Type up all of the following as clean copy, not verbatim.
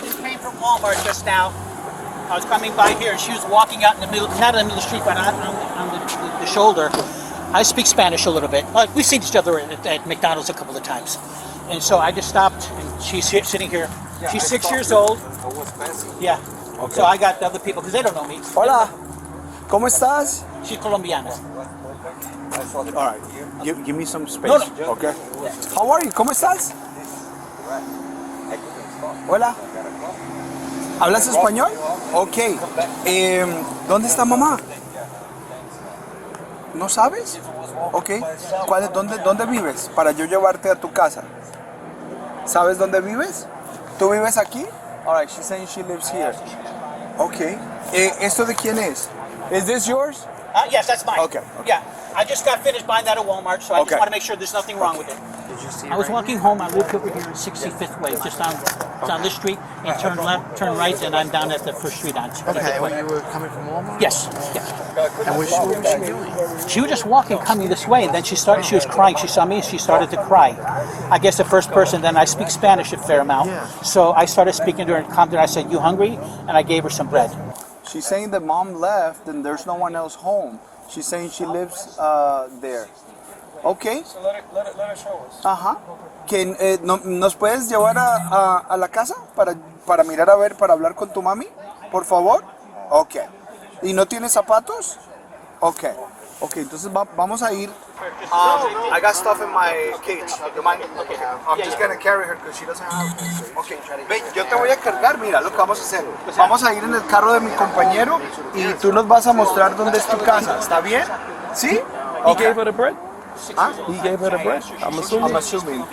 This came from Walmart just now. I was coming by here and she was walking out in the middle, not in the middle of the street, but on the shoulder. I speak Spanish a little bit. We've seen each other at McDonald's a couple of times. And so I just stopped and she's sitting here. Yeah, she's 6 years old. Yeah. Okay. So I got the other people because they don't know me. Hola. ¿Cómo estás? She's Colombiana. All right. Give me some space. No. Okay. How are you? ¿Cómo estás? Hola. ¿Hablas español? Ok. ¿Dónde está mamá? ¿No sabes? Ok. ¿Dónde vives? Para yo llevarte a tu casa. ¿Sabes dónde vives? ¿Tú vives aquí? All right, she's saying she lives here. Ok. ¿Esto de quién es? Is this yours? Yes, that's mine. Okay. Yeah, I just got finished buying that at Walmart, so I just want to make sure there's nothing wrong with it. I was walking home. I lived over here at 65th Way, just on this street, and turn left, turn right, and I'm down at the first street on. Okay, when you were coming from Walmart? Yes. And what was she doing? She was just walking, coming this way, and then she was crying. She saw me, and she started to cry. I guess the first person. Then I speak Spanish a fair amount, so I started speaking to her and calmed her. I said, "You hungry?" And I gave her some bread. She's saying that mom left and there's no one else home. She's saying she lives there. Okay. So let her show us. Ajá. ¿Nos puedes llevar a la casa para mirar a ver, para hablar con tu mami? Por favor. Ok. ¿Y no tienes zapatos? Ok. Ok, entonces vamos a ir. I got stuff in my cage. You mind? Okay. I'm just gonna carry her because she doesn't have. Okay. Ven, yo te voy a cargar. Mira lo que vamos a hacer. Vamos a ir en el carro de mi compañero y tú nos vas a mostrar dónde es tu casa. ¿Está bien? ¿Sí? He gave her the bread? ¿Ah? He gave her the bread? I'm assuming.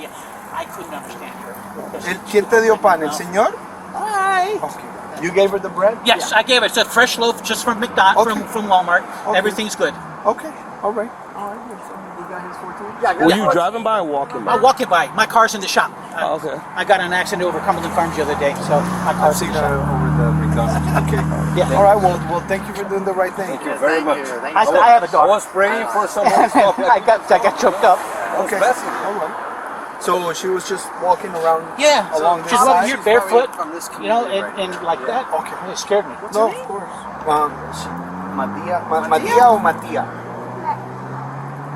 I couldn't understand her. ¿Quién te dio pan? ¿El señor? Hi. Okay. You gave her the bread? Yes, I gave it. It's a fresh loaf just from McDonald's, from Walmart. Okay. Everything's good. Okay. All right. Were you driving by or walking by? I'm walking by. My car's in the shop. Oh, okay. I got in an accident over Cumberland Farms the other day, so my car's in the shop. Over the McDonald's. Okay. Yeah. All right. Well, thank you for doing the right thing. Thank you very much. I have a dog. I was praying for someone to stop. I got choked up. Okay. Hold on. So she was just walking around. Yeah. Along this She's side. walking here barefoot, you know, and like that. Okay. It scared me. No, of course. Matia o Matia?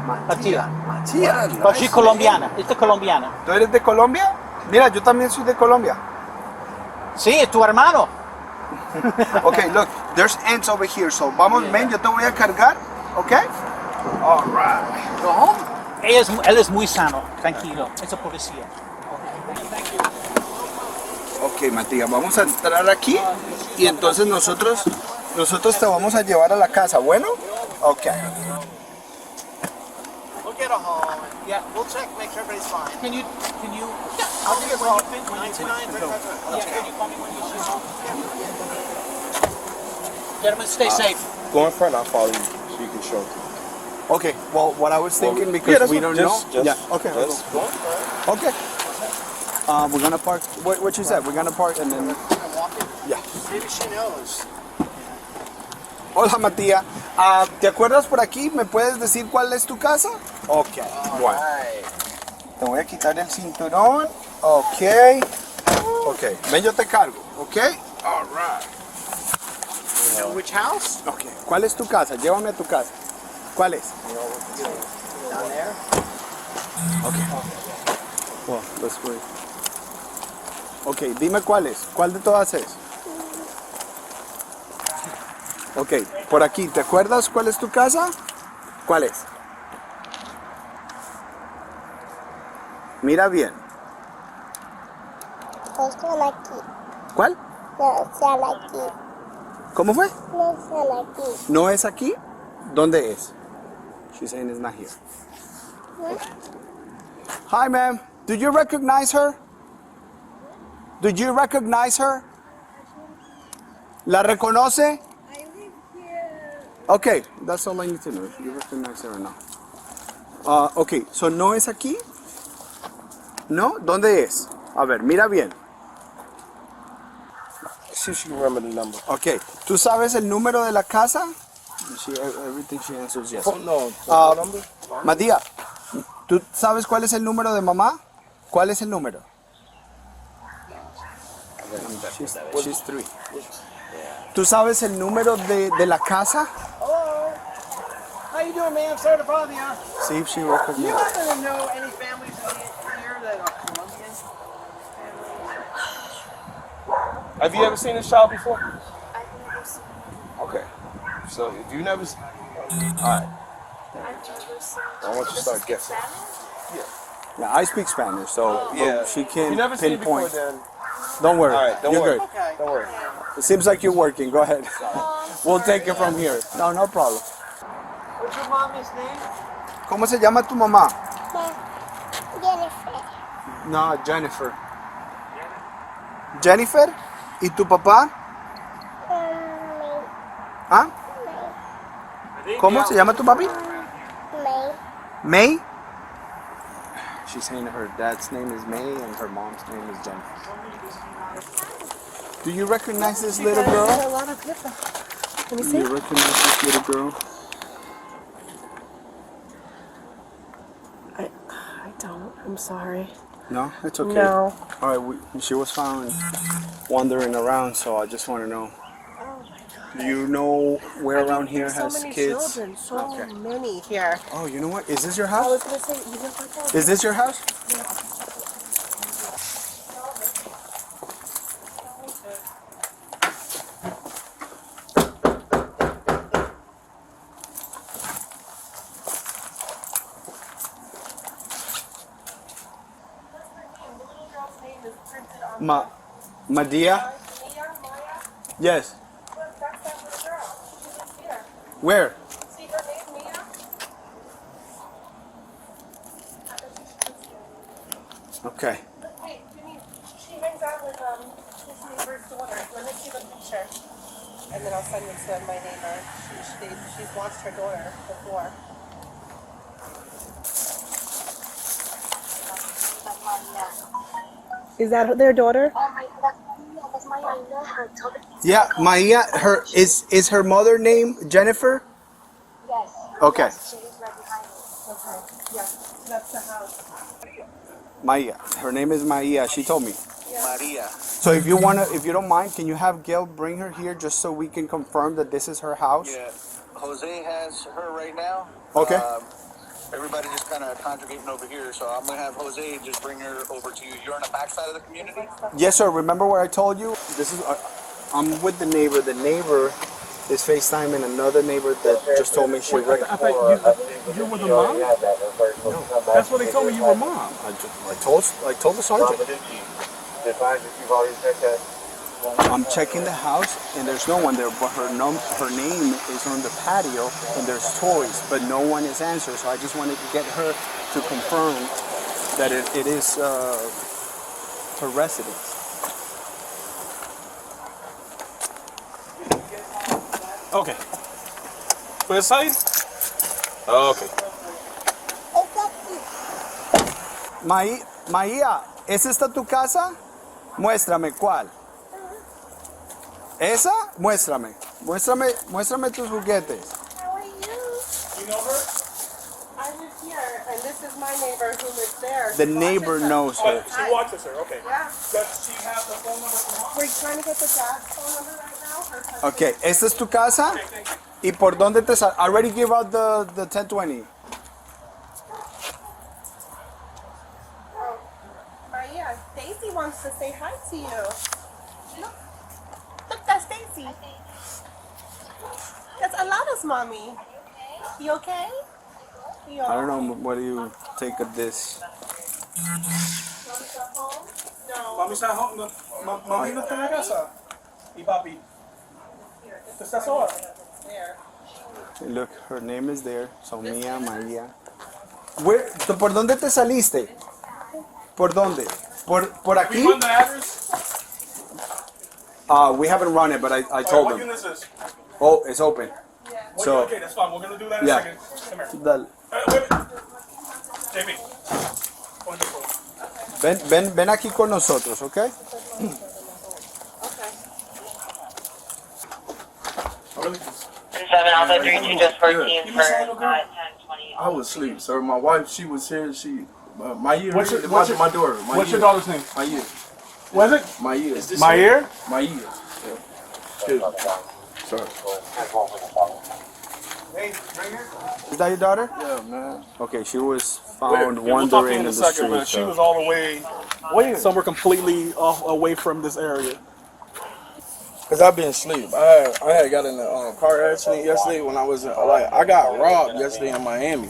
Matia. Matia. But she's Colombiana. It's the Colombiana. ¿Tú eres de Colombia? Mira, yo también soy de Colombia. Sí, es tu hermano. Okay, look, there's ants over here, so vamos, ven, yo te voy a cargar, okay? All right. Go home? Él es muy sano, tranquilo. Es un policía. Ok, Matías, vamos a entrar aquí y entonces nosotros te vamos a llevar a la casa, ¿bueno? Ok. We'll get a home. Yeah, we'll check, make sure everybody's fine. Can you? I'll give you a call. 99. Can you call me when you see home? Gentlemen, stay safe. Go in front, I'll follow you so you can show it. Okay, well, what I was thinking, because we don't know. Yeah, okay. Okay. We're gonna park. What you said? We're gonna park and then. Yeah. Maybe she knows. Hola, Matías. ¿Te acuerdas por aquí? ¿Me puedes decir cuál es tu casa? Ok. Bueno. Te voy a quitar el cinturón. Ok. Ok. Ven, yo te cargo. Ok. All right. You know which house? Ok. ¿Cuál es tu casa? Llévame a tu casa. ¿Cuál es? Down there. Okay. Well, let's wait. Okay, dime cuál es. ¿Cuál de todas es? Okay, por aquí. ¿Te acuerdas cuál es tu casa? ¿Cuál es? Mira bien. Es con aquí. ¿Cuál? No, sale aquí. ¿Cómo fue? No sale aquí. ¿No es aquí? ¿Dónde es? She's saying it's not here. Hi, ma'am. Do you recognize her? Did you recognize her? ¿La reconoce? I live here. Okay, that's all I need to know. If you recognize her or not. Okay, so ¿no es aquí? ¿No? ¿Dónde es? A ver, mira bien. See if she can remember the number. Okay, ¿tú sabes el número de la casa? Everything she answers yes. No. Matías, ¿Tú sabes cuál es el número de mamá? ¿Cuál es el número? She's 3. ¿Tú sabes el número de la casa? Hello. How you doing, man? Sorry to bother you. See if she Do you recognizes. happen to know any families here that are Colombian? Have you ever seen this child before? I've never seen. Okay. So if you never, alright. I've never seen. I want you to start guessing. Yeah, I speak Spanish, so Yeah. she If can you never seen it before, pinpoint. then Don't worry. all right. Don't You're worry. good. Okay. Don't worry. It seems like you're working. Go ahead. We'll take it from here. No problem. What's your mommy's name? ¿Cómo se llama tu mamá? Jennifer. No, Jennifer. Jennifer? ¿Y tu papá? ¿Ah? ¿Cómo se llama tu papi? May. May? She's saying her dad's name is May and her mom's name is Jennifer. Do you recognize this little girl? A lot of people. Let me Do see. you recognize this little girl? I don't. I'm sorry. No, it's okay. No. All right, she was found wandering around, so I just want to know. Oh my God. Do you know where around here There's so has many kids? children. So Okay. many here. Oh, you know what? Is this your I house? was gonna say, you know what? Is this your house? Madia? Yes. Where? Okay. Hey, Jimmy, she hangs out with his neighbor's daughter. Let me see the picture. And then I'll send it to my neighbor. She's watched her daughter before. Is that their daughter? That's my idea. Her daughter. Yeah, Maia. Is her mother name Jennifer? Yes. Okay. She is right behind me. Okay. Yeah, that's the house. Maia. Her name is Maia. She told me. Maria. So if you don't mind, can you have Gail bring her here just so we can confirm that this is her house? Yeah, Jose has her right now. Okay. Everybody just kind of congregating over here, so I'm gonna have Jose just bring her over to you. You're on the back side of the community. Yes, sir. Remember what I told you? This is. I'm with the neighbor. The neighbor is FaceTiming another neighbor that just told me she. I thought you were the mom. That's what they told me. You were mom. I told the sergeant. I'm checking the house and there's no one there, but her name is on the patio and there's toys, but no one is answered. So I just wanted to get her to confirm that it is her residence. Okay. Puedes salir. Okay. Maía, ¿es esta tu casa? Muéstrame cuál. ¿Esa? Muéstrame tus juguetes. How are you? You know her? I live here, and this is my neighbor who lives there. The She neighbor watches knows us. her. She watches her. Okay. Yeah. Does she have the phone number for mom? We're trying to get the dad's phone number right now. Her husband- Ok, ¿esta es tu casa? Okay, thank you. ¿Y por dónde te sal? I already give out the 1020. Oh, Maria, Stacy wants to say hi to you. Look, that's Stacy. That's Alana's mommy. You okay? You I don't all know, what do you think of this? No. Mami está home. Mami no está en la casa. Y papi. ¿Tú estás sola? There. Look, her name is there. So Mia, María. ¿Por dónde te saliste? ¿Por dónde? ¿Por aquí? We run the address. We haven't run it, but I Alright, told what them. unit is this? Oh, it's open. So, Okay, that's fine. We're gonna do that in yeah. a second. Come here. Dale. Wait. JB. Wonderful. Ven aquí con nosotros, ¿ok? Okay. Really? 7 Alpha 32 just 14 for 1020. I was asleep, sir. My wife, she was here. My ear. What's your daughter? What's your daughter's name? My ear. What is it? My ear. My ear? My ear. Yeah. Excuse me. Sorry. Is that your daughter? Yeah, man. Okay, she was We'll found talk to you wandering in in a the second, street. but she was all the way somewhere completely away from this area. Cause I've been asleep. I had got in a car accident yesterday when I was I got robbed yesterday in Miami,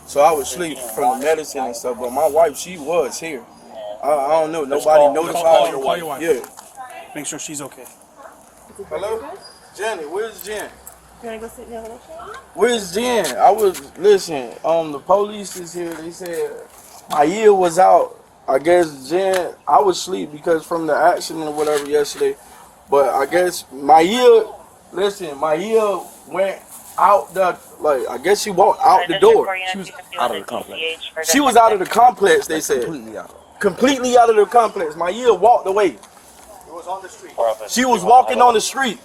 so I was asleep from the medicine and stuff. But my wife, she was here. I don't know. Nobody notified me. Call your wife. Yeah. Make sure she's okay. Hello, Jenny. Where's Jen? You wanna go sit down with her? Where's Jen? Listen. The police is here. They said my ear was out. I guess Jen. I was asleep because from the accident or whatever yesterday. But I guess my ear went out I guess she walked out the door. She was out of the complex. She was out of the complex, they said. Completely out. Completely out of the complex. My ear walked away. It was on the street. She was walking on the street.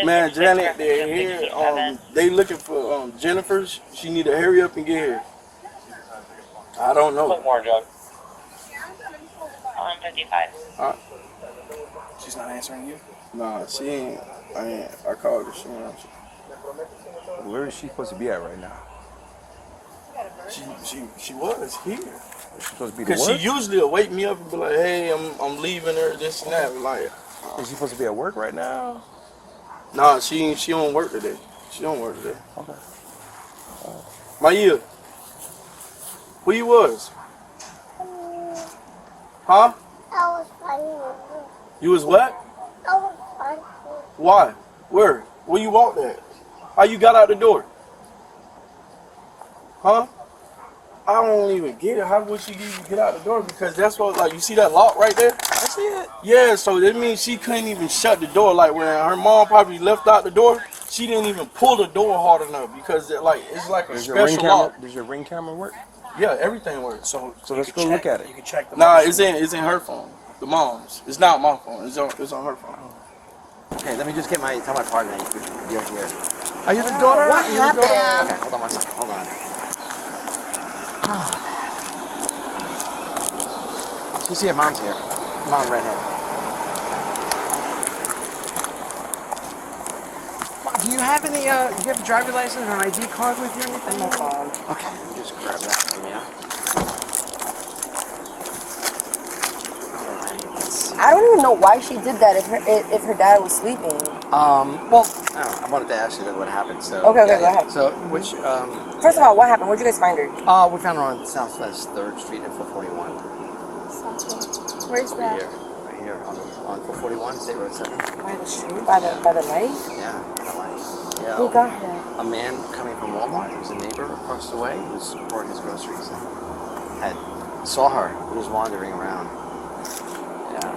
Man, Janet, they're here. They looking for Jennifer. She need to hurry up and get here. I don't know. More, Doug. On 55. She's not answering you? Nah, she ain't. I called her. She ain't answer. Where is she supposed to be at right now? She was here. Is she supposed to be at Because she work? usually will wake me up and be like, hey, I'm leaving her, this and that. Like, Is she supposed to be at work right now? nah, she don't work today. She don't work today. Okay. My ear. Where you was? Huh? I was fine. You was what? I was fine. Why? Where? Where you walked at? How you got out the door? Huh? I don't even get it. How would she get out the door? Because that's what, like, you see that lock right there? I see it. Yeah, so that means she couldn't even shut the door. Like, when her mom probably left out the door, she didn't even pull the door hard enough because it's like a Does your ring special camera? lock. Does your ring camera work? Yeah, everything works. So let's you go can look check- at it. You can check the Nah, numbers. it's in her phone. The mom's. It's not my phone. It's on her phone. Okay, let me just tell my partner you're here. Are you the daughter? What happened? Okay, hold on one second. Hold on. You see your mom's here. Mom, redhead. Do you have any? Do you have a driver's license or an ID card with you or anything? No phone. Okay, let me just grab that from you. I don't even know why she did that if her dad was sleeping. Well, I wanted to ask you what happened. So Okay, go ahead. So which? First of all, what happened? Where'd you guys find her? We found her on Southwest 3rd Street at 441. Where's that? Right here on 441, State Road 7. By the street? By the light? Yeah, yeah. Who got her? A man coming from Walmart. He was a neighbor across the way. He was pouring his groceries and saw her. He was wandering around. Yeah.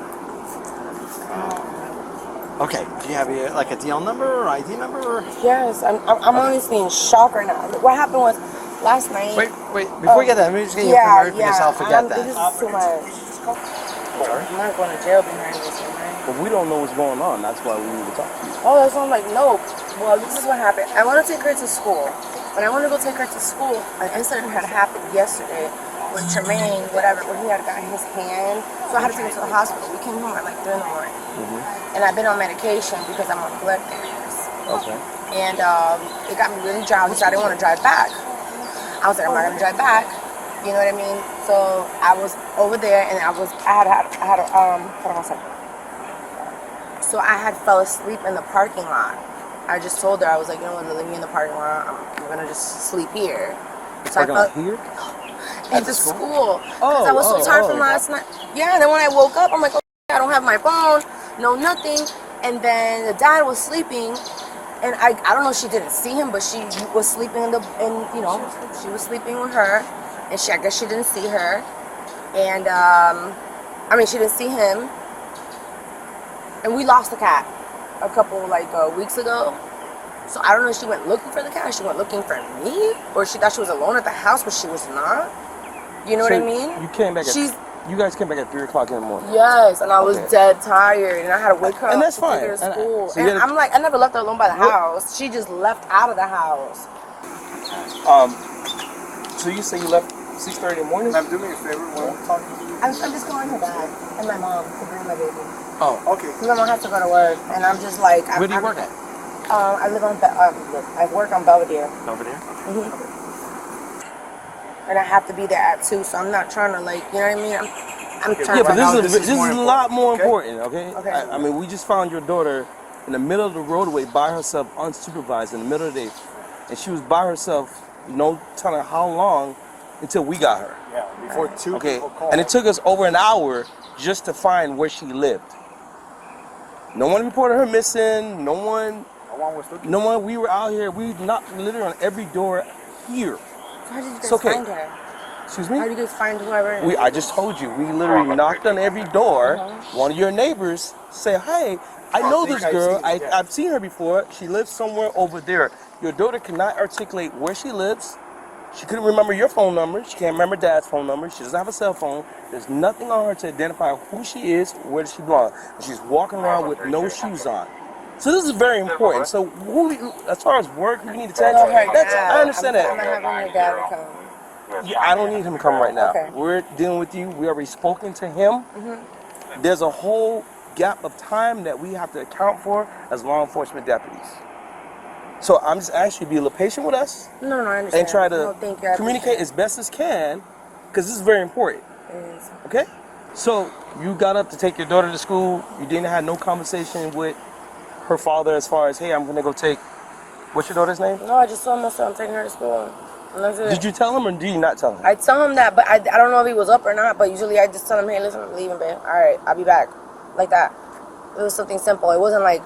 Okay. Do you have a DL number or ID number? Or? Yes, I'm honestly in shock right now. What happened was last night. Wait. Before we get that, let me just get you a commercial because I'll forget that. This is too much. I'm not going to jail behind this, right? But we don't know what's going on. That's why we need to talk to you. Oh, that's why I'm like, no. Well, this is what happened. I want to take her to school. When I want to go take her to school, an incident had happened yesterday with Tremaine, whatever, where he had gotten his hand. So I had to take her to the hospital. We came home at like 3 in the morning. And I've been on medication because I'm on blood thinners. Okay. And it got me really drowsy, so I didn't want to drive back. I was like, I'm not going to drive back. You know what I mean? So I was over there, and I had hold on a second. So I had fell asleep in the parking lot. I just told her, I was like, you know what, leave me in the parking lot. I'm gonna just sleep here. So I fell Here? at the school. Because I was so tired from last night. Yeah, and then when I woke up, I'm like, oh, I don't have my phone, no nothing. And then the dad was sleeping, and I don't know if she didn't see him, but she was sleeping she was sleeping with her. And I guess she didn't see her. And, she didn't see him. And we lost the cat a couple, weeks ago. So I don't know if she went looking for the cat, or she went looking for me, or she thought she was alone at the house, but she was not. You know what I mean? You guys came back at 3 o'clock in the morning. Yes, and I was dead tired, and I had to wake her up And that's to take fine. her to school. So And I'm like, I never left her alone by the house. She just left out of the house. So you say you left 6:30 in the morning? Ma'am, do me a favor. When I'm talking to you. I'm just calling her dad and my mom to bring my baby. Oh, Okay. Because my mom has to go to work, and I'm just like. where do you work at? I live on. I work on Belvedere. Over there? And I have to be there at 2, so I'm not trying to like, you know what I mean? I'm trying Yeah, to. but now this this is is more a lot more important, important, okay? Okay. I mean, we just found your daughter in the middle of the roadway by herself, unsupervised, in the middle of the day. And she was by herself, no telling how long, until we got her. Yeah, before 2 Okay? people call. And it took us over an hour just to find where she lived. No one reported her missing, No one was looking. no one, we were out here, we knocked literally on every door here. How did you guys It's okay. find her? Excuse How me? did you guys find whoever? I just told you, we literally knocked on every door. One of your neighbors said, hey, I know this girl. I've seen her before. She lives somewhere over there. Your daughter cannot articulate where she lives. She couldn't remember your phone number. She can't remember Dad's phone number. She doesn't have a cell phone. There's nothing on her to identify who she is, where does she belong. And she's walking around with no shoes on. So this is very important. So as far as work, you need to text. I understand I'm that. having your dad to come. Yeah, I don't need him to come right now. Okay. We're dealing with you. We already spoken to him. There's a whole gap of time that we have to account for as law enforcement deputies. So I'm just asking you to be a little patient with us No, I understand. and try to No, thank you. I communicate as best as can, because this is very important. appreciate it. Okay? So you got up to take your daughter to school. You didn't have no conversation with her father as far as, hey, I'm gonna go take. What's your daughter's name? No, I just told him I'm taking her to school. And that's it. Did you tell him or did you not tell him? I tell him that, but I don't know if he was up or not, but usually I just tell him, hey, listen, I'm leaving, babe. All right, I'll be back. Like that. It was something simple. It wasn't like,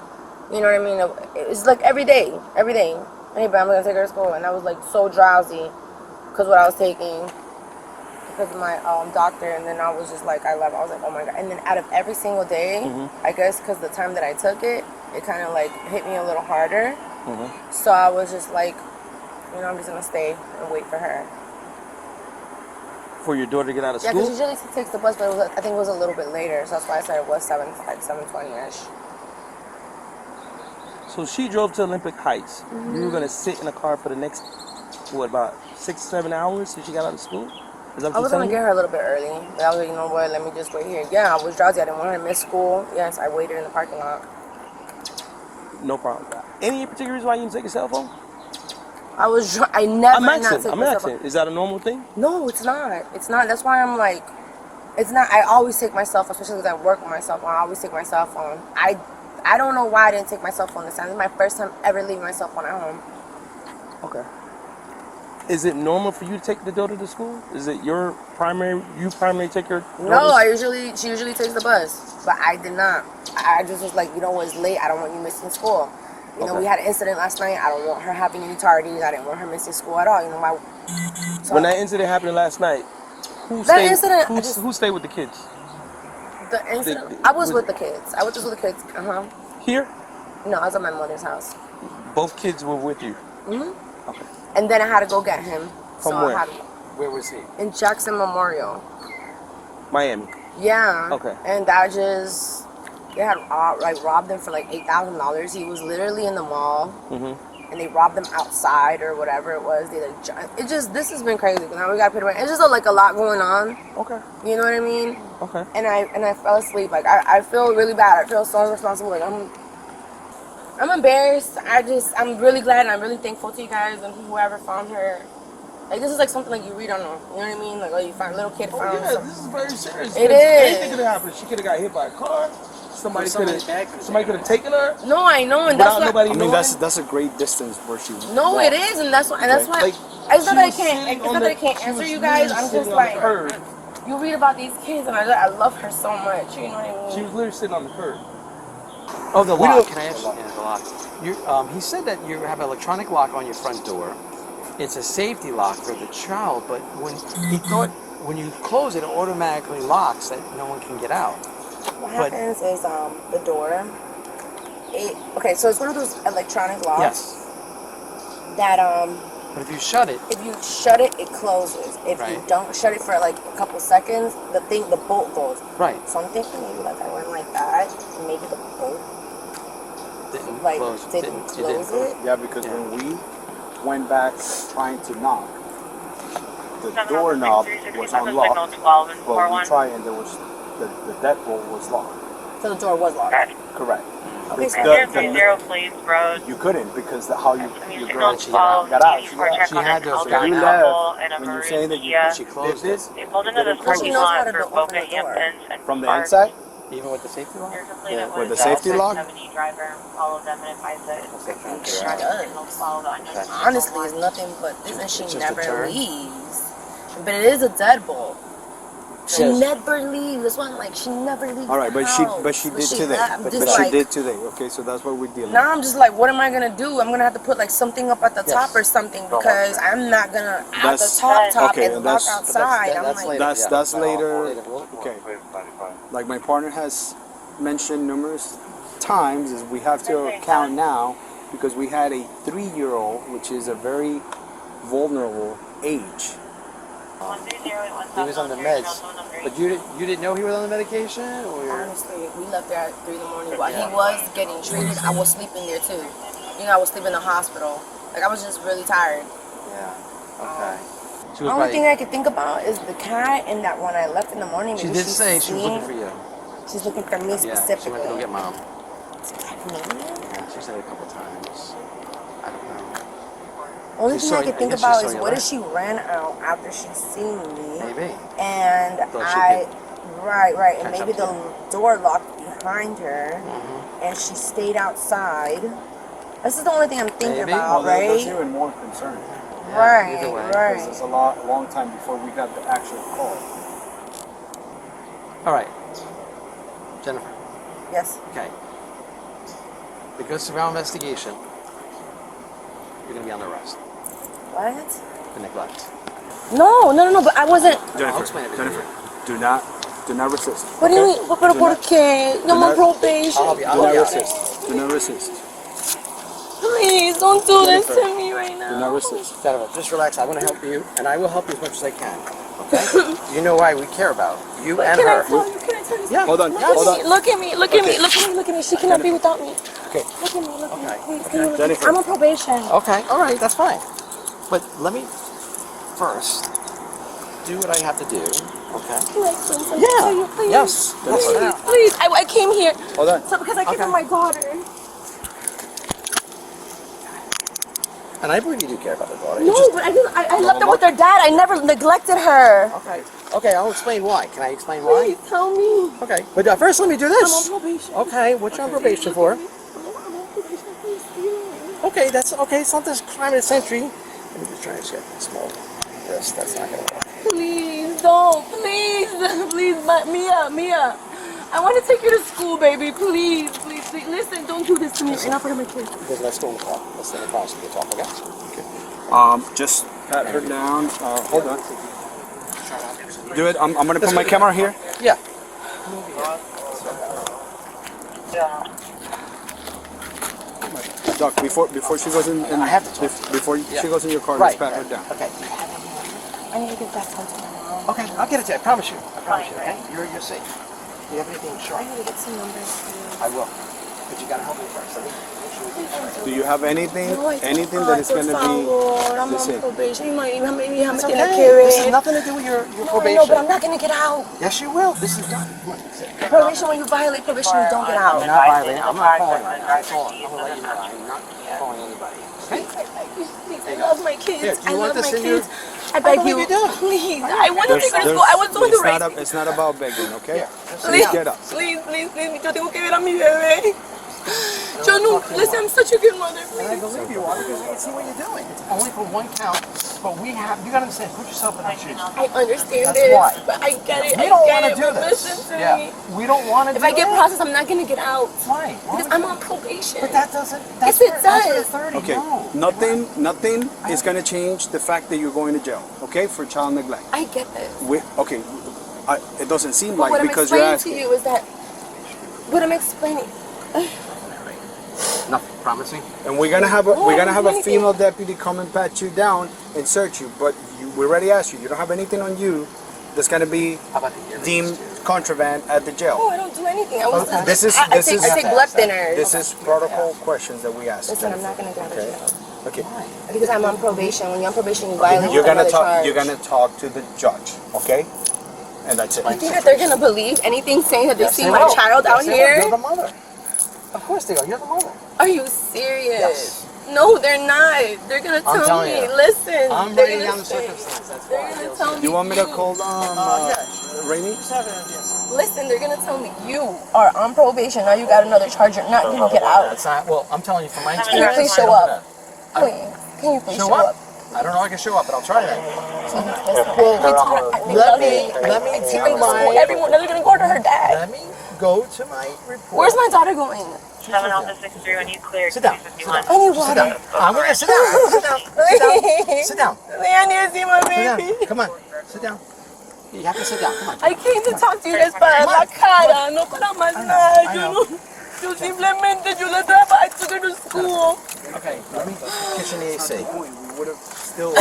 you know what I mean? It was like every day. Hey, babe, I'm going to take her to school. And I was like so drowsy because what I was taking, because of my doctor. And then I was just like, I left. I was like, oh my God. And then out of every single day, I guess because the time that I took it, it kind of like hit me a little harder. So I was just like, you know, I'm just going to stay and wait for her. For your daughter to get out of Yeah, school? because usually she takes the bus, but I think it was a little bit later. So that's why I said it was 7:20-ish. So she drove to Olympic Heights. You were gonna sit in a car for the next, what, about 6-7 hours since she got out of school? Is that what I was you're going telling to get her a little bit early. But I was like, you know what, let me just wait here. Yeah, I was drowsy. I didn't want her to miss school. Yes, I waited in the parking lot. me? No problem. Any particular reason why you didn't take your cell phone? I never I'm not take asking. my cell phone. Is that a normal thing? No, it's not. It's not. That's why I'm like, it's not. I always take my cell phone, especially because I work with my cell phone. I always take my cell phone. I don't know why I didn't take my cell phone this time. This is my first time ever leaving my cell phone at home. Okay. Is it normal for you to take the daughter to school? Is it you primary take her? No, she usually takes the bus, but I did not. I just was like, you know what, it's late. I don't want you missing school. You know, we had an incident last night. I don't want her having any tardies. I didn't want her missing school at all. You know, when that incident happened last night, who stayed with the kids? The incident. I was with the kids. I was just with the kids. Here? No, I was at my mother's house. Both kids were with you. Okay. And then I had to go get him. From so where? Where was he? In Jackson Memorial. Miami. Yeah. Okay. And that just, they had robbed him for like $8,000. He was literally in the mall. And they robbed him outside or whatever it was. This has been crazy. Now we gotta pay the rent. It's just like a lot going on. Okay. You know what I mean? Okay. And I fell asleep. Like I feel really bad. I feel so responsible. Like I'm embarrassed. I'm really glad and I'm really thankful to you guys and whoever found her. Like this is like something like you read on them. You know what I mean? Like, oh, you find a little kid found. Yeah, this is very serious. It is. Anything could have happened. She could have got hit by a car. Somebody could have taken her. No, I know, and that's why. I mean, that's a great distance where she. No, it is, and that's why. And that's why. Like, it's not that I can't. It's not that I can't answer you guys. I'm just like. Curb. You read about these kids, and I love her so much. You know what I mean? She was literally sitting on the curb. Oh, the lock. Can I ask you? Yeah, the lock. He said that you have an electronic lock on your front door. It's a safety lock for the child, but when you close it, it automatically locks that no one can get out. What happens is the door. Okay, so it's one of those electronic locks. Yes. That But if you shut it. If you shut it, it closes. If you don't shut it for like a couple seconds, the bolt goes. Right. So I'm thinking maybe like I went like that, and maybe the bolt didn't like close. didn't close it. Yeah, because when we went back trying to knock. The doorknob was unlocked, but we tried and there was the deadbolt was locked. So the door was locked. Correct. Okay, so You couldn't because how your girl She got out. She had to have So gotten you out. left when you're saying that She closed did it. this she knows how to open the door. from the inside Even with the safety lock? with the safety lock. Honestly, it's nothing but this, and she It's just a never turn. leaves. But it is a deadbolt. She Yes. never leaves. That's why I'm like, she never leaves. All right, the but house. she did today. I'm But just she like, did today. Okay, so that's what we're dealing. now I'm just like, what am I gonna do? I'm gonna have to put like something up at the top or something because I'm not gonna at the That's- top okay, and lock that's- outside. I'm like, That's later. Okay. Like my partner has mentioned numerous times, is we have to account now because we had a 3-year-old, which is a very vulnerable age. He was on the meds. But you didn't know he was on the medication? Or? honestly, we left there at 3 in the morning. While he was getting treated, I was sleeping there too. You know, I was sleeping in the hospital. Like I was just really tired. Yeah. Okay. She The only thing I could think about is the cat and that when I left in the morning. She maybe did she's say she was seen- looking for you. She's looking for me Yeah, she specifically. went to go get mom. Me? Yeah, she said it a couple times. I don't know. Only She thing saw I you- could think I guess she about saw is you what if last. she ran out after she seen me Maybe. and Thought she I, could right, and catch maybe up the to door locked behind her and she stayed outside. This is the only thing I'm thinking Maybe. about, That's right? even more concerning. Right, either way. right. Because it's a long time before we got the actual call. All right. Jennifer. Yes. Okay. Because of our investigation, you're going to be under arrest What? for neglect. No, but I wasn't. I'll explain everything. Jennifer, do not resist. What do you mean? Pero Do por not- qué? No, I'm on I'll probation. help you. Do I'll not help you. resist. Do not resist. Please, don't do this Jennifer, to me right Do now. not resist. Jennifer, just relax. I want to help you, and I will help you as much as I can. Okay? You know why we care about you and Can I her. tell you? Can I tell you? Yeah. Hold on. Look Hold at me, on. look at me, look at me, look at me, look at me. She cannot be without me. Okay. Look at me, look at me. Okay. Please, can you look at me? Jennifer. I'm on probation. Okay. All right. That's fine. But let me first do what I have to do. Okay? Can I explain something Yeah. to you, please? Yes. That's Please, fine. please. I came here Hold on. so because I care for my daughter. And I believe you do care about the daughter. No, but I left her with her dad. I never neglected her. Okay. Okay, I'll explain why. Can I explain why? Please tell me. Okay. But first, let me do I'm on this. probation. Okay. What you on probation for? I'm on probation. Please, please. Okay. That's okay. It's not this crime of the century. Let me just try and get small. That's not gonna work. Please don't. Please, please, Mia. I want to take you to school, baby. Please. Listen, don't do this to me. You're not for my kids. Because let's go in the car. Let's sit in the car so we can talk. Okay. Just pat her down. Hold on. Do it. I'm gonna put my camera here. Yeah. Doc, before she goes in, I have to talk. before she goes in your car, Right. let's pat her down. Okay. I need to get back home to my mom. Okay. I'll get it to you. I promise you. Okay. You're safe. Do you have anything sharp? I need to get some numbers, please. I will. But you gotta help me first. Let me make sure we do Do you have anything No, I don't. that is Por gonna be? favor, I'm Listen. on probation. Maybe It's tiene okay. que ver. This has nothing to do with your No, I probation. know, but I'm not gonna get out. Yes, you will. This is done. Come on, sit. Probation, when you violate probation, you don't get out. I'm not violating. I'm not calling right now. I'm calling. I'm gonna let you know. I'm not calling anybody. Okay? Please, I love my kids. Here, do you I want love this my in your- kids. I beg believe you, you do. please. I want to take her to school. I was doing the right thing. It's not about begging, okay? Please, get up. please. Yo tengo que ver a mi bebé. Yo no, listen, I'm such a good mother. And I Please. believe you are because I can see what you're doing. It's only for one count, but you gotta understand. Put yourself in their shoes. I understand That's this, why. but I get it. We don't I want get to it. do But this. listen to Yeah. me. We don't want to If do I get it. processed, I'm not gonna get out Why? because I'm on probation. But that doesn't. Yes, That's it for, that's for the does. 30. Okay. No. Nothing is gonna change the fact that you're going to jail, okay, for child neglect. I get this. Okay. It doesn't seem But like what I'm because you're explaining to asking. you is that what I'm explaining. Nothing. Promising. And we're gonna have a No, I don't do anything. female deputy come and pat you down and search you, but we already asked you. You don't have anything on you that's gonna be How about the earrings? deemed contraband at the jail. No, I don't do anything. I was. This is I take blood thinners. This is protocol questions that we ask. Listen, I'm not gonna get out of jail. Okay. Because I'm on probation. When you're on probation, you violate You're gonna another talk. charge. You're gonna talk to the judge. Okay. And that's it. You think that they're gonna believe anything saying that they Yes, see they my will. child out Yes, they will. here? You're the mother. Of course they are. You're the mother. Are you serious? Yes. No, they're not. They're gonna I'm tell telling me. you. Listen. I'm they're writing gonna down the say- circumstance. That's They're why. gonna tell me. You want me to call Rainy? Listen, they're gonna tell me you are on probation. Now you got another charge. You're not gonna get out. That's not. Well, I'm telling you from my Can you experience. please I show don't up? know. Please. Can you please Show show up? up? I don't know. I can show up, but I'll try that. Let me tell my. Everyone, they're gonna go to her dad. Let me go to my report. Where's my daughter going? 7 Alpha 63 when you clear. Sit down. 251. I need water. I'm gonna sit down. Sit down. Sit down. Sit down. I need to see my Sit down. baby. Come on. Sit down. You have to sit down. Come on. I came to talk to you guys para la cara, no para más nada. I Yo know. no, yo simplemente yo la traba. I took her to school. Okay. Let me kitchen the AC. We would have still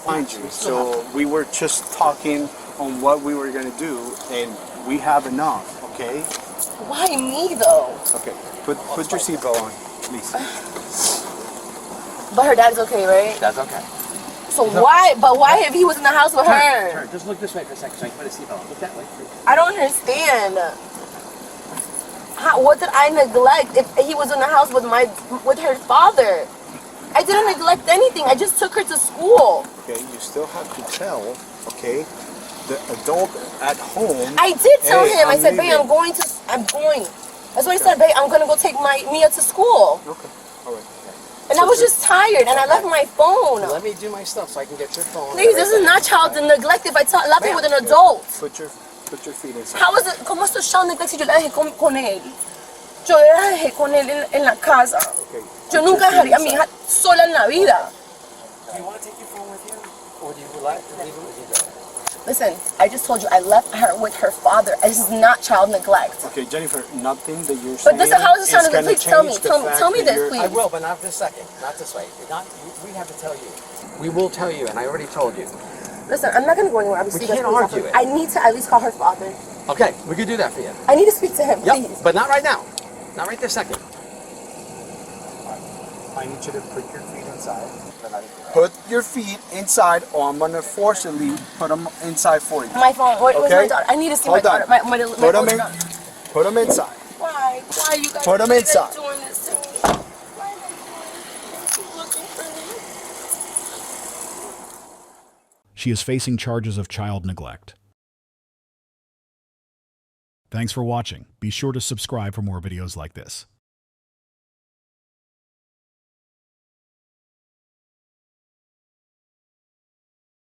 find you. So we were just talking on what we were gonna do, and we have enough. Okay. Why me though? Okay. Put your seatbelt on, please. But her dad's okay, right? That's okay. So why? But why if he was in the house with her? Turn. Just look this way for a second so I can put a seatbelt on. Look that way. I don't understand. What did I neglect if he was in the house with her father? I didn't neglect anything. I just took her to school. Okay. You still have to tell. Okay. The adult at home. I did tell Hey, him. I I'm said, babe, leaving." I'm going. That's what I said, babe. I'm gonna go take Mia to school. Okay. All right. And I was just tired, and I left my phone. Let me do my stuff so I can get your phone. Please, this is not child neglect if I left it with an adult. Put your feet inside. How is it? ¿Cómo es child neglect si yo la dejé con él? Yo la dejé con él en la casa. Okay. Yo nunca dejaría a mi hija sola en la vida. Do you want to take your phone with you? Or do you like to leave it with you? Listen, I just told you I left her with her father. This is not child neglect. Okay, Jennifer, nothing that you're But saying this is how this is sounded. gonna Please tell me, change the tell fact me that this, you're- please. I will, but not this second. Not this way. We have to tell you. We will tell you, and I already told you. Listen, I'm not gonna go anywhere. Obviously, We can't that's police argue officer. it. I need to at least call her father. Okay, we could do that for you. I need to speak to him, Yep, please. but not right now. Not right this second. I need you to put your feet inside. Put your feet inside, or I'm gonna forcibly put them inside for you. My phone. Where's Okay. my daughter? I need to see Hold my on. daughter. My Put them older in. daughter. Put them inside. Why? Why you guys? Put 'em why you guys inside. doing this to me? Why are they keep looking for me? She is facing charges of child neglect. Thanks for watching. Be sure to subscribe for more videos like this.